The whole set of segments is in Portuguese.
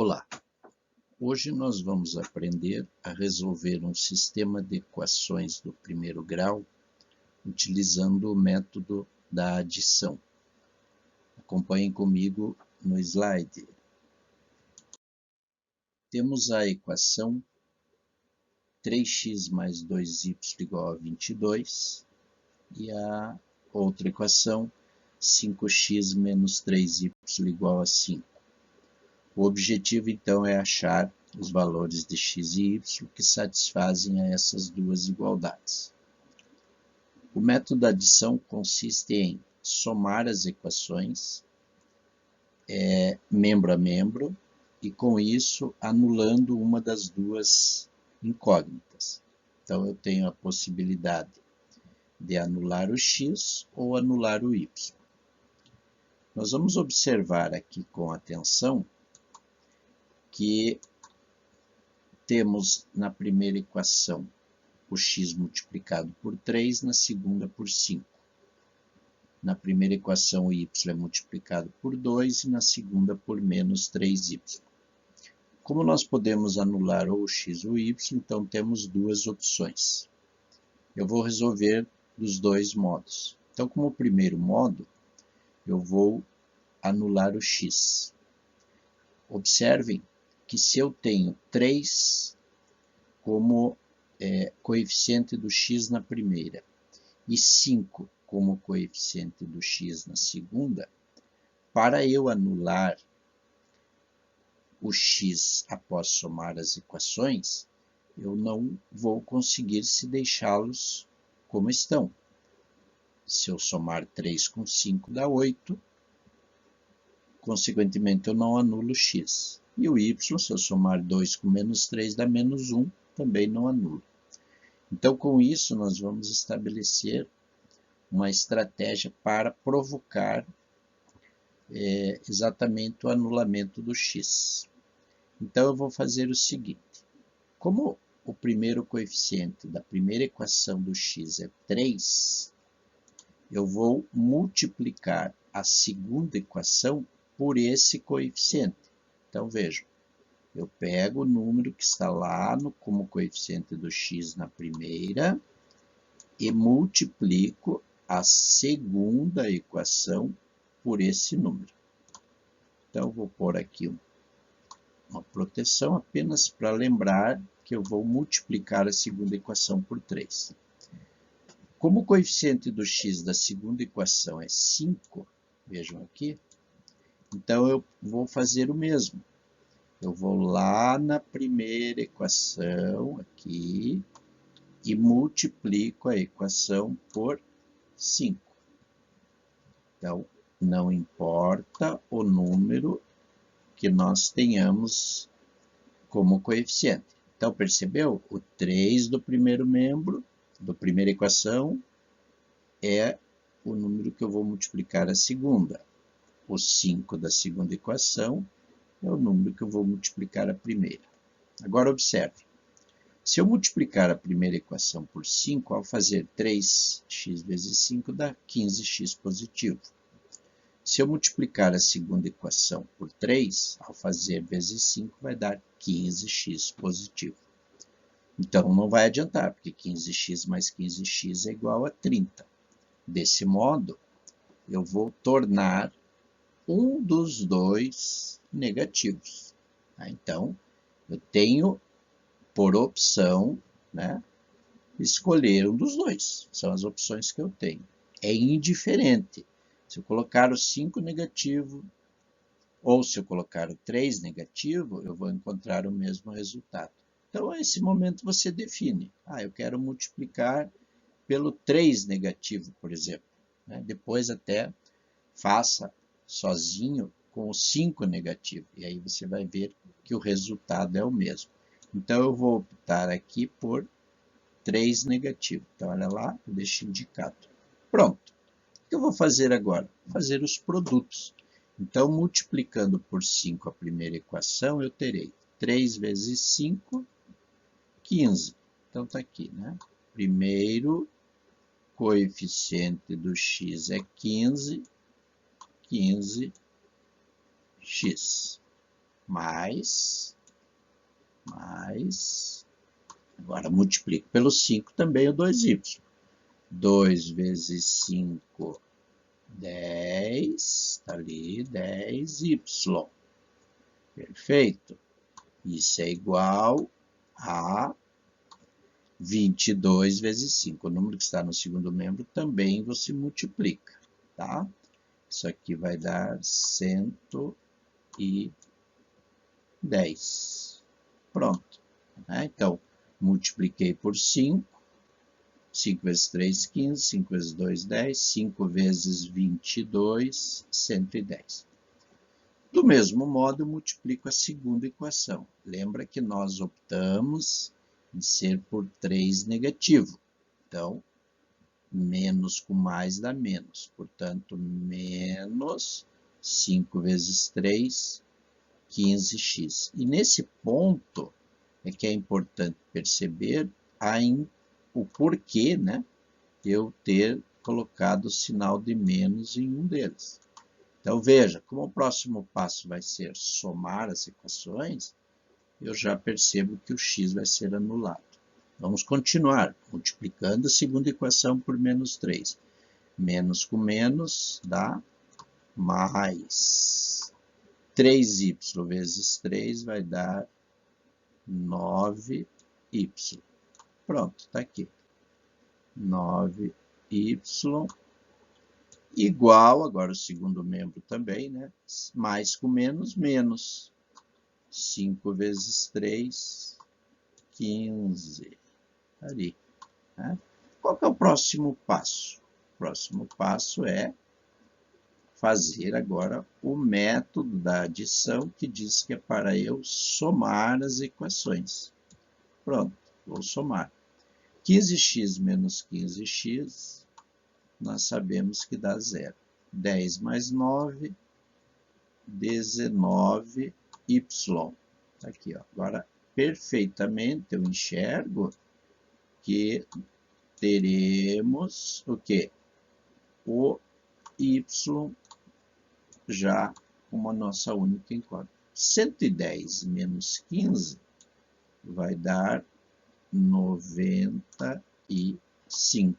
Olá, hoje nós vamos aprender a resolver um sistema de equações do primeiro grau utilizando o método da adição. Acompanhem comigo no slide. Temos a equação 3x mais 2y igual a 22 e a outra equação 5x menos 3y igual a 5. O objetivo, então, é achar os valores de x e y que satisfazem a essas duas igualdades. O método da adição consiste em somar as equações membro a membro e, com isso, anulando uma das duas incógnitas. Então, eu tenho a possibilidade de anular o x ou anular o y. Nós vamos observar aqui com atenção que temos na primeira equação o x multiplicado por 3, na segunda por 5. Na primeira equação o y é multiplicado por 2 e na segunda por menos 3y. Como nós podemos anular ou o x ou o y, então temos duas opções. Eu vou resolver dos dois modos. Então, como primeiro modo, eu vou anular o x. Observem que se eu tenho 3 como coeficiente do x na primeira e 5 como coeficiente do x na segunda, para eu anular o x após somar as equações, eu não vou conseguir se deixá-los como estão. Se eu somar 3 com 5 dá 8, consequentemente eu não anulo x. E o y, se eu somar 2 com menos 3 dá menos 1, também não anulo. Então, com isso, nós vamos estabelecer uma estratégia para provocar exatamente o anulamento do x. Então, eu vou fazer o seguinte. Como o primeiro coeficiente da primeira equação do x é 3, eu vou multiplicar a segunda equação por esse coeficiente. Então, vejam, eu pego o número que está lá como coeficiente do x na primeira e multiplico a segunda equação por esse número. Então, eu vou pôr aqui uma proteção apenas para lembrar que eu vou multiplicar a segunda equação por 3. Como o coeficiente do x da segunda equação é 5, vejam aqui, então eu vou fazer o mesmo. Eu vou lá na primeira equação, aqui, e multiplico a equação por 5. Então, não importa o número que nós tenhamos como coeficiente. Então, percebeu? O 3 do primeiro membro, da primeira equação, é o número que eu vou multiplicar a segunda. O 5 da segunda equação é o número que eu vou multiplicar a primeira. Agora, observe. Se eu multiplicar a primeira equação por 5, ao fazer 3x vezes 5, dá 15x positivo. Se eu multiplicar a segunda equação por 3, ao fazer vezes 5, vai dar 15x positivo. Então, não vai adiantar, porque 15x mais 15x é igual a 30. Desse modo, eu vou tornar um dos dois negativos. Então, eu tenho, por opção, escolher um dos dois. São as opções que eu tenho. É indiferente. Se eu colocar o 5 negativo, ou se eu colocar o 3 negativo, eu vou encontrar o mesmo resultado. Então, nesse momento, você define. Eu quero multiplicar pelo 3 negativo, por exemplo. Depois até faça sozinho com o 5 negativo. E aí você vai ver que o resultado é o mesmo. Então, eu vou optar aqui por 3 negativo. Então, olha lá, eu deixo indicado. Pronto. O que eu vou fazer agora? Fazer os produtos. Então, multiplicando por 5 a primeira equação, eu terei 3 vezes 5, 15. Então, está aqui, Primeiro coeficiente do x é 15, 15x. mais, agora multiplico pelo 5 também o 2y. 2 vezes 5, 10, está ali, 10y. Perfeito. Isso é igual a 22 vezes 5. O número que está no segundo membro também você multiplica, tá? Isso aqui vai dar 110. Pronto. Né? Então, multipliquei por 5. 5 vezes 3, 15. 5 vezes 2, 10. 5 vezes 22, 110. Do mesmo modo, eu multiplico a segunda equação. Lembra que nós optamos em ser por 3 negativo. Então, menos com mais dá menos. Portanto, menos 5 vezes 3, 15x. E nesse ponto é que é importante perceber o porquê, né, eu ter colocado o sinal de menos em um deles. Então, veja, como o próximo passo vai ser somar as equações, eu já percebo que o x vai ser anulado. Vamos continuar multiplicando a segunda equação por menos 3. Menos com menos dá mais. 3y vezes 3 vai dar 9y. Pronto, está aqui. 9y igual, agora o segundo membro também, né? Mais com menos, menos. 5 vezes 3, 15. Ali. Né? Qual que é o próximo passo? O próximo passo é fazer agora o método da adição, que diz que é para eu somar as equações. Pronto, vou somar. 15x menos 15x, nós sabemos que dá 0. 10 mais 9, 19y. Aqui, ó. Agora, perfeitamente, eu enxergo que teremos o quê? O y já como a nossa única incógnita. 110 menos 15 vai dar 95.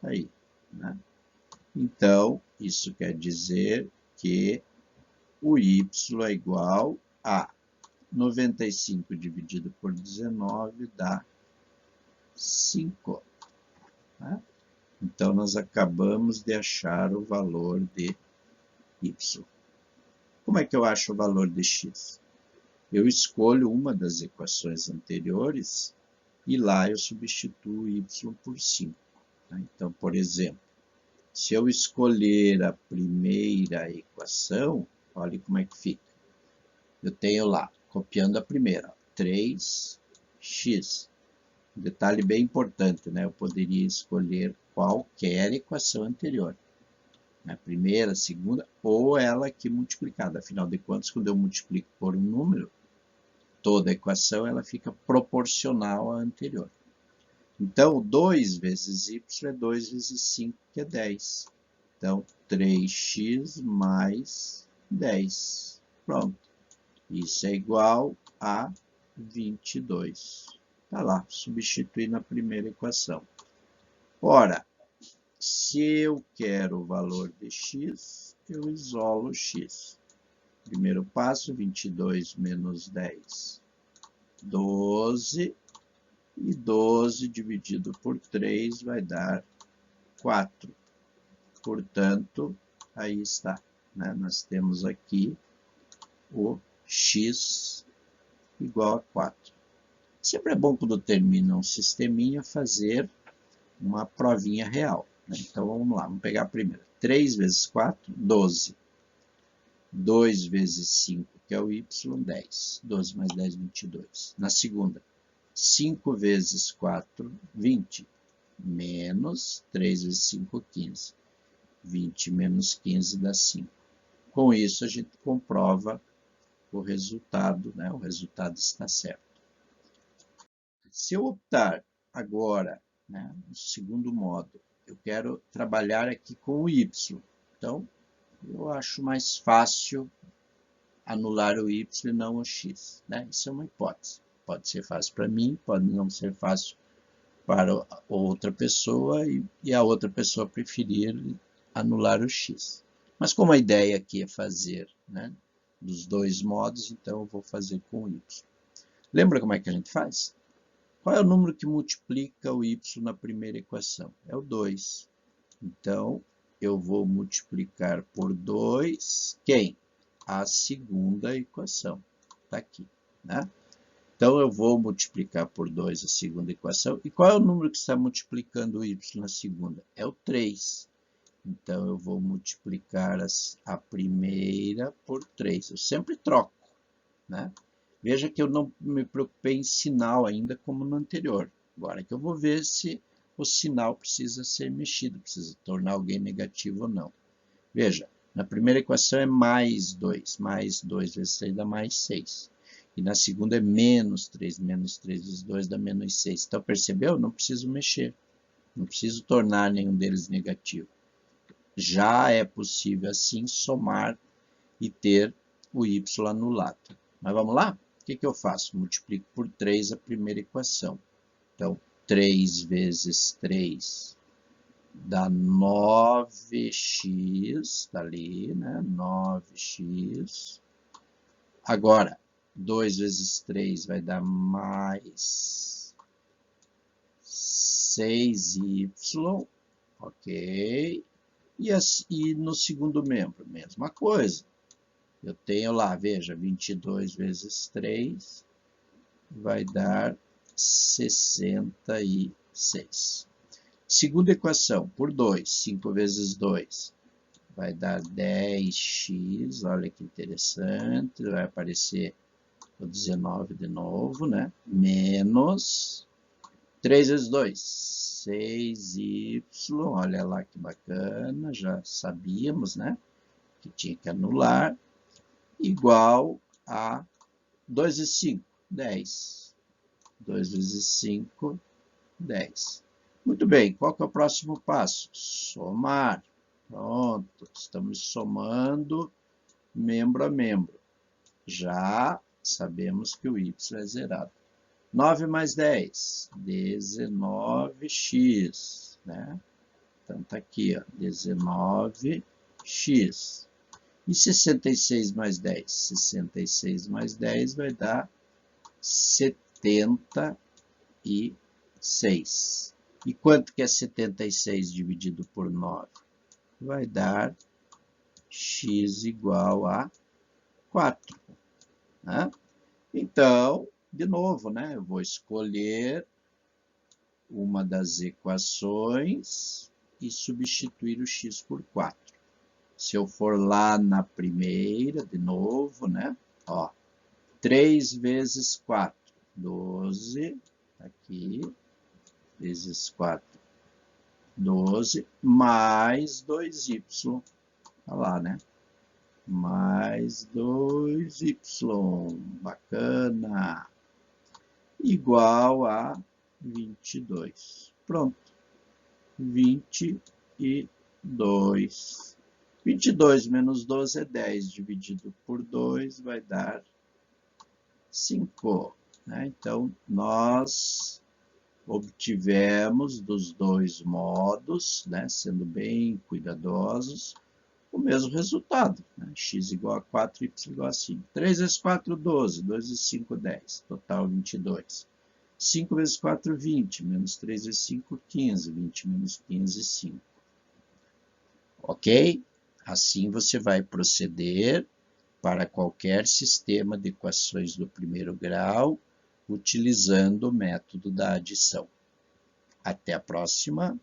Aí, né? Então, isso quer dizer que o y é igual a 95 dividido por 19 dá 5. Né? Então, nós acabamos de achar o valor de y. Como é que eu acho o valor de x? Eu escolho uma das equações anteriores e lá eu substituo y por 5. Tá? Então, por exemplo, se eu escolher a primeira equação, olha como é que fica. Eu tenho lá, copiando a primeira, 3x. Um detalhe bem importante, né? Eu poderia escolher qualquer equação anterior. A primeira, a segunda, ou ela aqui multiplicada. Afinal de contas, quando eu multiplico por um número, toda a equação ela fica proporcional à anterior. Então, 2 vezes y é 2 vezes 5, que é 10. Então, 3x mais 10. Pronto. Isso é igual a 22. Está lá, substituir na primeira equação. Ora, se eu quero o valor de x, eu isolo x. Primeiro passo, 22 menos 10, 12. E 12 dividido por 3 vai dar 4. Portanto, aí está. Né? Nós temos aqui o x igual a 4. Sempre é bom, quando termina um sisteminha, fazer uma provinha real. Né? Então, vamos lá. Vamos pegar a primeira. 3 vezes 4, 12. 2 vezes 5, que é o y, 10. 12 mais 10, 22. Na segunda, 5 vezes 4, 20. Menos 3 vezes 5, 15. 20 menos 15 dá 5. Com isso, a gente comprova o resultado, né? O resultado está certo. Se eu optar agora, né, no segundo modo, eu quero trabalhar aqui com o y. Então, eu acho mais fácil anular o y e não o x, né? Isso é uma hipótese. Pode ser fácil para mim, pode não ser fácil para outra pessoa e a outra pessoa preferir anular o x. Mas como a ideia aqui é fazer, né, dos dois modos, então eu vou fazer com o y. Lembra como é que a gente faz? Qual é o número que multiplica o y na primeira equação? É o 2. Então, eu vou multiplicar por 2, quem? A segunda equação. Está aqui, né? Então, eu vou multiplicar por 2 a segunda equação. E qual é o número que está multiplicando o y na segunda? É o 3. Então, eu vou multiplicar a primeira por 3. Eu sempre troco, né? Veja que eu não me preocupei em sinal ainda como no anterior. Agora que eu vou ver se o sinal precisa ser mexido, precisa tornar alguém negativo ou não. Veja, na primeira equação é mais 2. Mais 2 vezes 3 dá mais 6. E na segunda é menos 3. Menos 3 vezes 2 dá menos 6. Então, percebeu? Não preciso mexer. Não preciso tornar nenhum deles negativo. Já é possível, assim, somar e ter o y anulado. Mas vamos lá? O que eu faço? Multiplico por 3 a primeira equação. Então, 3 vezes 3 dá 9x, está ali, né? 9x. Agora, 2 vezes 3 vai dar mais 6y, ok? E no segundo membro, mesma coisa. Eu tenho lá, veja, 22 vezes 3 vai dar 66. Segunda equação, por 2, 5 vezes 2 vai dar 10x, olha que interessante, vai aparecer o 19 de novo, né? Menos 3 vezes 2, 6y, olha lá que bacana, já sabíamos, né? Que tinha que anular, igual a 2 vezes 5, 10. 2 vezes 5, 10. Muito bem, qual que é o próximo passo? Somar. Pronto, estamos somando membro a membro. Já sabemos que o y é zerado. 9 mais 10, 19x, né? Então, está aqui, ó, 19x. E 66 mais 10? 66 mais 10 vai dar 76. E quanto que é 76 dividido por 9? Vai dar x igual a 4. Né? Então, de novo, né? Eu vou escolher uma das equações e substituir o x por 4. Se eu for lá na primeira, de novo, né? Ó, 3 vezes 4, 12, aqui, vezes 4, 12, mais 2y, olha lá, né? Mais 2y, bacana, igual a 22. Pronto, 22. 22 menos 12 é 10, dividido por 2 vai dar 5. Né? Então, nós obtivemos dos dois modos, né, sendo bem cuidadosos, o mesmo resultado. Né? X igual a 4, y igual a 5. 3 vezes 4, 12. 2 vezes 5, 10. Total, 22. 5 vezes 4, 20. Menos 3 vezes 5, 15. 20 menos 15, 5. Ok? Assim você vai proceder para qualquer sistema de equações do primeiro grau, utilizando o método da adição. Até a próxima.